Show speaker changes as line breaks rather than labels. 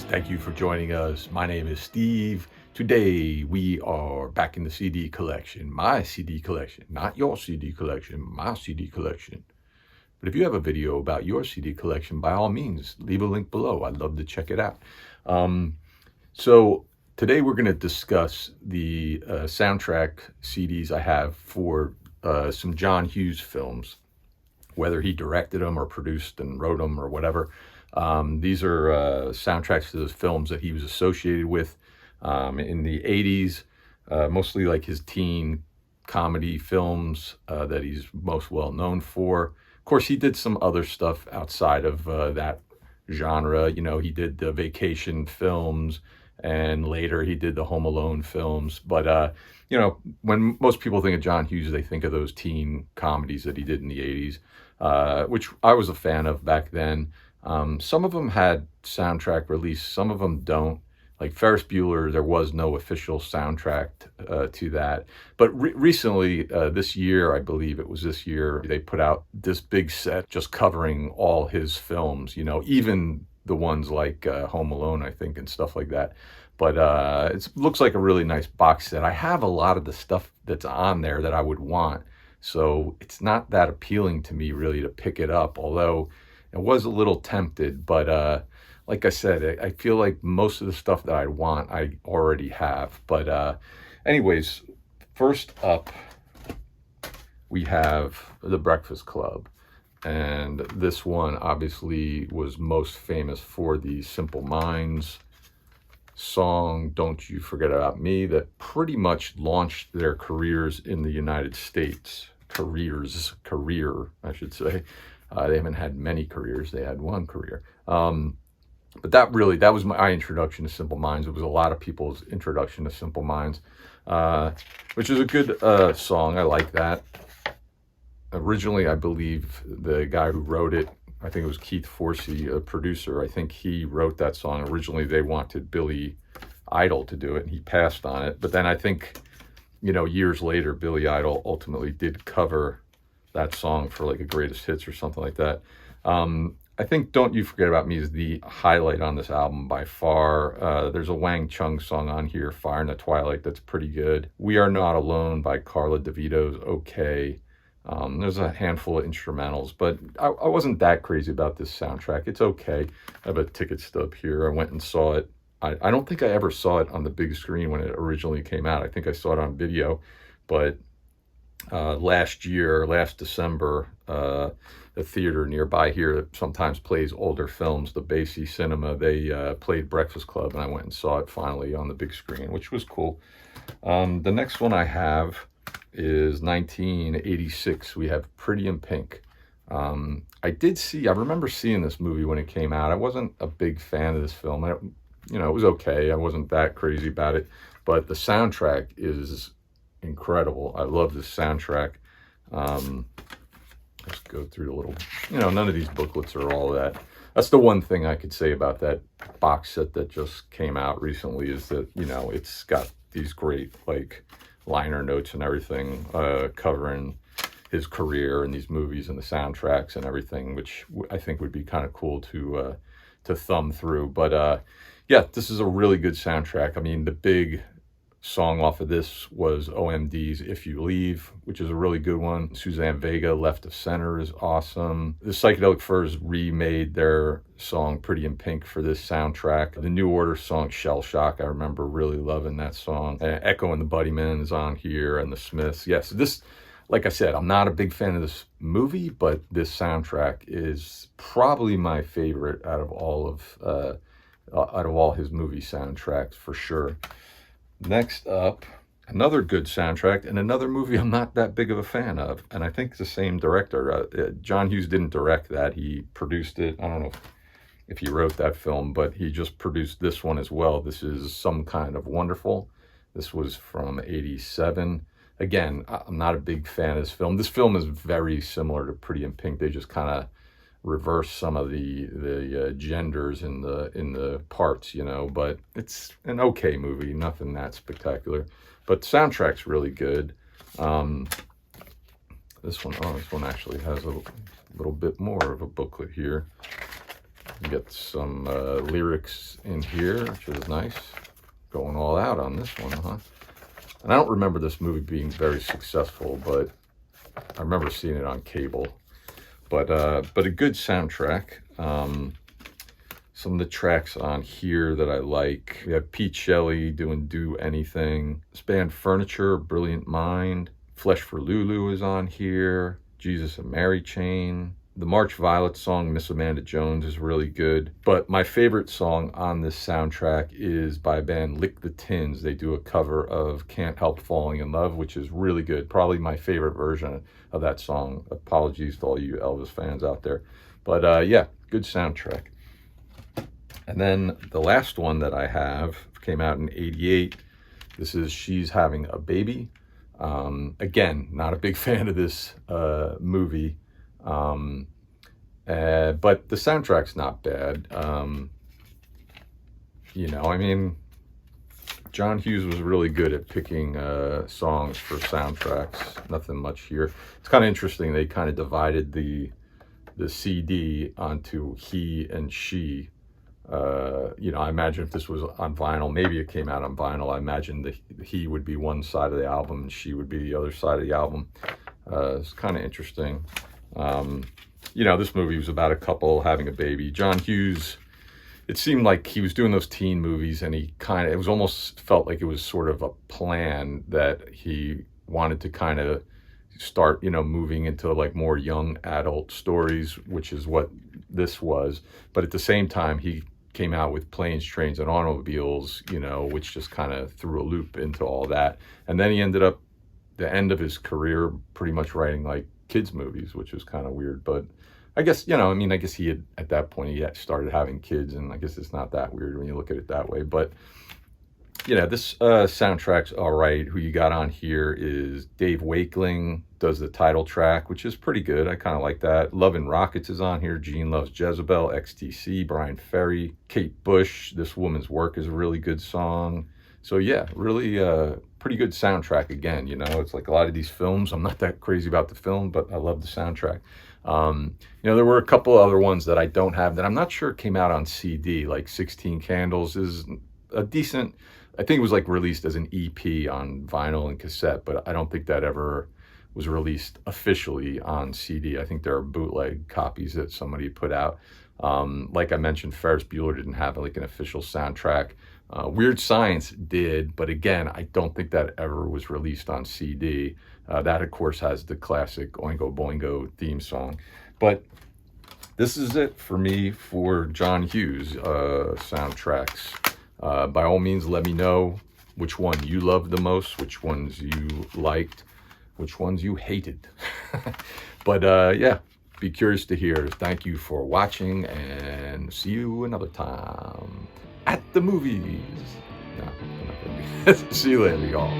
Thank you for joining us. My name is Steve. Today we are back in the CD collection, my CD collection, not your CD collection, my CD collection. But if you have a video about your CD collection, by all means, leave a link below. I'd love to check it out. So today we're going to discuss the soundtrack CDs I have for some John Hughes films, whether he directed them or produced and wrote them or whatever. These are soundtracks to those films that he was associated with in the 80s, mostly like his teen comedy films that he's most well known for. Of course, he did some other stuff outside of that genre. You know, he did the vacation films, and later he did the Home Alone films. But, you know, when most people think of John Hughes, they think of those teen comedies that he did in the 80s, which I was a fan of back then. Some of them had soundtrack release, some of them don't. Like Ferris Bueller, there was no official soundtrack to that. But recently, this year, I believe it was this year, they put out this big set just covering all his films, you know, even the ones like Home Alone, I think, and stuff like that. But it looks like a really nice box set. I have a lot of the stuff that's on there that I would want. So it's not that appealing to me really to pick it up, although I was a little tempted. But like I said, I feel like most of the stuff that I want, I already have. But anyways, first up, we have The Breakfast Club. And this one obviously was most famous for the Simple Minds song, Don't You Forget About Me, that pretty much launched their careers in the United States. Career, I should say. They haven't had many careers. They had one career. But that was my introduction to Simple Minds. It was a lot of people's introduction to Simple Minds, which is a good song. I like that. Originally, I believe the guy who wrote it, I think it was Keith Forsey, a producer. I think he wrote that song. Originally, they wanted Billy Idol to do it, and he passed on it. But then I think, you know, years later, Billy Idol ultimately did cover that song for like a greatest hits or something like that. I think Don't You Forget About Me is the highlight on this album by far. There's a Wang Chung song on here, Fire in the Twilight, that's pretty good. We Are Not Alone by Carla DeVito's okay. There's a handful of instrumentals, but I wasn't that crazy about this soundtrack. It's okay. I have a ticket stub here. I went and saw it. I don't think I ever saw it on the big screen when it originally came out. I think I saw it on video, but last December, the theater nearby here that sometimes plays older films, the Basie Cinema, they played Breakfast Club, and I went and saw it finally on the big screen, which was cool. The next one I have is 1986. We have Pretty in Pink. I remember seeing this movie when it came out. I wasn't a big fan of this film. You know, it was okay. I wasn't that crazy about it, but the soundtrack is incredible. I love this soundtrack. Let's go through the little, you know, none of these booklets are all that. That's the one thing I could say about that box set that just came out recently, is that, you know, it's got these great like liner notes and everything covering his career and these movies and the soundtracks and everything, which I think would be kind of cool to thumb through. But yeah, this is a really good soundtrack. I mean, the big song off of this was OMD's If You Leave, which is a really good one. Suzanne Vega, Left of Center, is awesome. The Psychedelic Furs remade their song Pretty in Pink for this soundtrack. The New Order song Shell Shock, I remember really loving that song. Echo and the Buddymen is on here, and the Smiths. Yes, this, like I said, I'm not a big fan of this movie, but this soundtrack is probably my favorite out of all his movie soundtracks for sure. Next up, another good soundtrack and another movie I'm not that big of a fan of, and I think it's the same director. John Hughes didn't direct that. He produced it. I don't know if he wrote that film, but he just produced this one as well. This is Some Kind of Wonderful. This was from '87. Again, I'm not a big fan of this film. This film is very similar to Pretty in Pink. They just kind of reverse some of the genders in the parts, you know, but it's an okay movie, nothing that spectacular. But the soundtrack's really good. This one actually has a little bit more of a booklet here. You get some lyrics in here, which is nice. Going all out on this one, huh? And I don't remember this movie being very successful, but I remember seeing it on cable. But a good soundtrack. Some of the tracks on here that I like. We have Pete Shelley doing Do Anything. This band Furniture, Brilliant Mind. Flesh for Lulu is on here. Jesus and Mary Chain. The March Violet song, Miss Amanda Jones, is really good. But my favorite song on this soundtrack is by a band Lick the Tins. They do a cover of Can't Help Falling in Love, which is really good. Probably my favorite version of that song. Apologies to all you Elvis fans out there. But yeah, good soundtrack. And then the last one that I have came out in '88. This is She's Having a Baby. Again, not a big fan of this movie. But the soundtrack's not bad. You know, I mean, John Hughes was really good at picking songs for soundtracks. Nothing much here. It's kind of interesting. They kind of divided the CD onto he and she. You know, I imagine if this was on vinyl, maybe it came out on vinyl, I imagine the he would be one side of the album and she would be the other side of the album. It's kind of interesting. You know, this movie was about a couple having a baby. John Hughes, it seemed like he was doing those teen movies, and he kind of, it was almost felt like it was sort of a plan that he wanted to kind of start, you know, moving into like more young adult stories, which is what this was. But at the same time, he came out with Planes, Trains, and Automobiles, you know, which just kind of threw a loop into all that. And then he ended up, the end of his career, pretty much writing like kids movies, which was kind of weird. But I guess, you know, I mean, I guess he had, at that point, he had started having kids, and I guess it's not that weird when you look at it that way. But, you know, this soundtrack's all right. Who you got on here is Dave Wakeling, does the title track, which is pretty good. I kind of like that. Love and Rockets is on here. Gene Loves Jezebel, XTC, Brian Ferry, Kate Bush. This Woman's Work is a really good song. So yeah, really pretty good soundtrack again. You know, it's like a lot of these films, I'm not that crazy about the film, but I love the soundtrack. You know, there were a couple other ones that I don't have that I'm not sure came out on CD, like 16 Candles is a decent, I think it was like released as an EP on vinyl and cassette, but I don't think that ever was released officially on CD. I think there are bootleg copies that somebody put out. Like I mentioned, Ferris Bueller didn't have like an official soundtrack. Weird Science did, but again, I don't think that ever was released on CD. That, of course, has the classic Oingo Boingo theme song. But this is it for me for John Hughes soundtracks. By all means, let me know which one you loved the most, which ones you liked, which ones you hated. But yeah, be curious to hear. Thank you for watching, and see you another time at the movies. No, I'm not gonna be. See you later, y'all.